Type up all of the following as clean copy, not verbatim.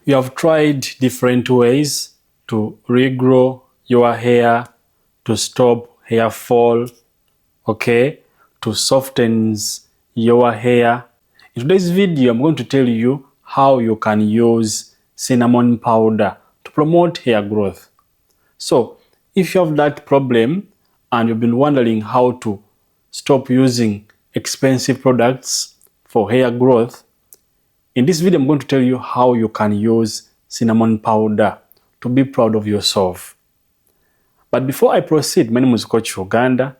You have tried different ways to regrow your hair, to stop hair fall, okay, to soften your hair. In today's video, I'm going to tell you how you can use cinnamon powder to promote hair growth. So, if you have that problem and you've been wondering how to stop using expensive products for hair growth, in this video, I'm going to tell you how you can use cinnamon powder to be proud of yourself. But before I proceed, my name is Coach Uganda.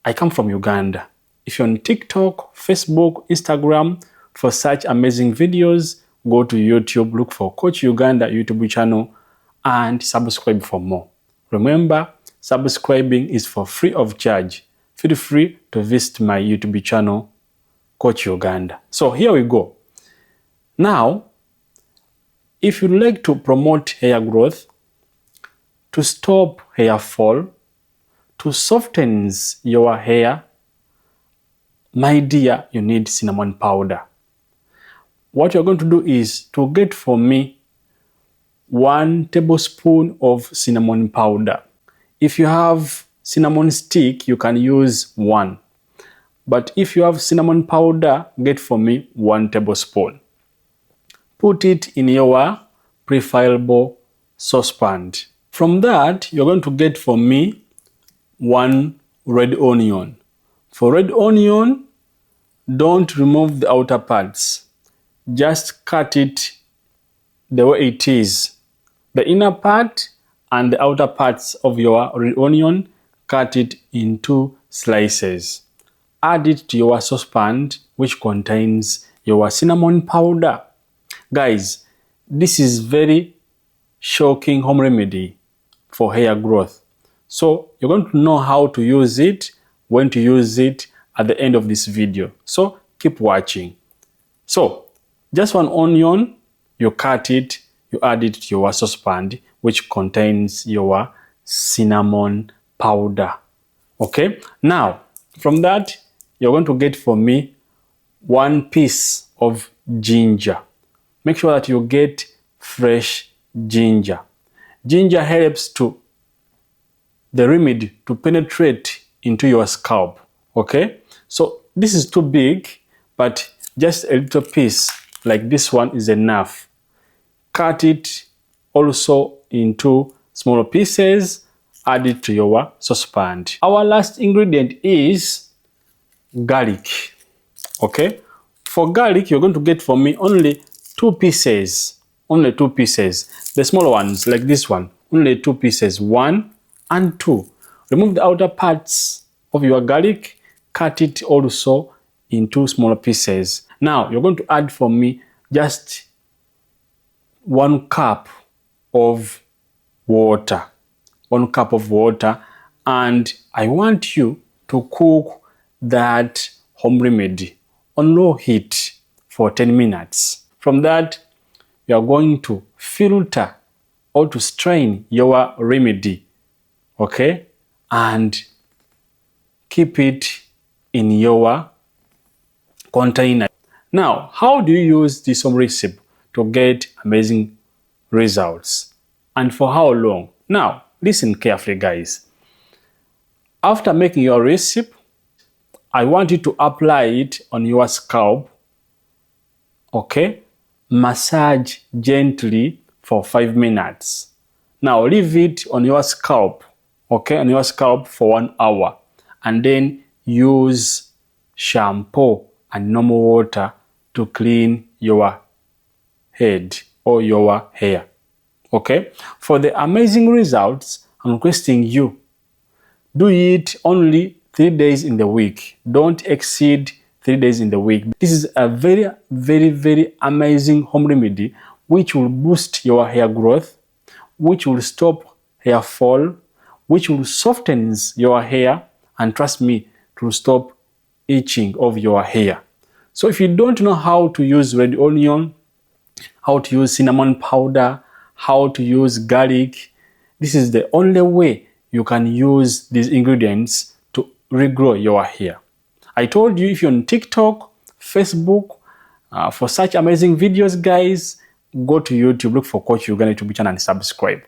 I come from Uganda. If you're on TikTok, Facebook, Instagram, for such amazing videos, go to YouTube, look for Coach Uganda YouTube channel and subscribe for more. Remember, subscribing is for free of charge. Feel free to visit my YouTube channel, Coach Uganda. So here we go. Now, if you'd like to promote hair growth, to stop hair fall, to soften your hair, my dear, you need cinnamon powder. What you're going to do is to get for me 1 tablespoon of cinnamon powder. If you have cinnamon stick, you can use 1. But if you have cinnamon powder, get for me 1 tablespoon. Put it in your prefillable saucepan. From that, you're going to get for me 1 red onion. For red onion, don't remove the outer parts. Just cut it the way it is. The inner part and the outer parts of your red onion, cut it into slices. Add it to your saucepan, which contains your cinnamon powder. Guys, this is very shocking home remedy for hair growth. So you're going to know how to use it, when to use it at the end of this video. So keep watching. So just 1 onion, you cut it, you add it to your saucepan, which contains your cinnamon powder. Okay, now from that, you're going to get for me 1 piece of ginger. Make sure that you get fresh ginger. Ginger helps to the remedy to penetrate into your scalp. Okay, so this is too big, but just a little piece like this one is enough. Cut it also into smaller pieces, add it to your saucepan. Our last ingredient is garlic. Okay, for garlic, you're going to get for me only 2 pieces. Only 2 pieces. The smaller ones, like this one, only 2 pieces. 1 and 2. Remove the outer parts of your garlic. Cut it also into smaller pieces. Now, you're going to add for me just 1 cup of water. 1 cup of water. And I want you to cook that home remedy on low heat for 10 minutes. From that, you are going to filter or to strain your remedy, okay, and keep it in your container. Now, how do you use this home recipe to get amazing results, and for how long? Now, listen carefully, guys. After making your recipe, I want you to apply it on your scalp, okay? Massage gently for 5 minutes. Now leave it on your scalp, okay, on your scalp for 1 hour, and then use shampoo and normal water to clean your head or your hair. Okay, for the amazing results, I'm requesting you do it only 3 days in the week. Don't exceed 3 days in the week. This is a very, very, very amazing home remedy which will boost your hair growth, which will stop hair fall, which will soften your hair, and trust me, to stop itching of your hair. So if you don't know how to use red onion, how to use cinnamon powder, how to use garlic, this is the only way you can use these ingredients to regrow your hair. I told you, if you're on TikTok, Facebook, for such amazing videos, guys, go to YouTube, look for Coach Uganda YouTube channel and subscribe.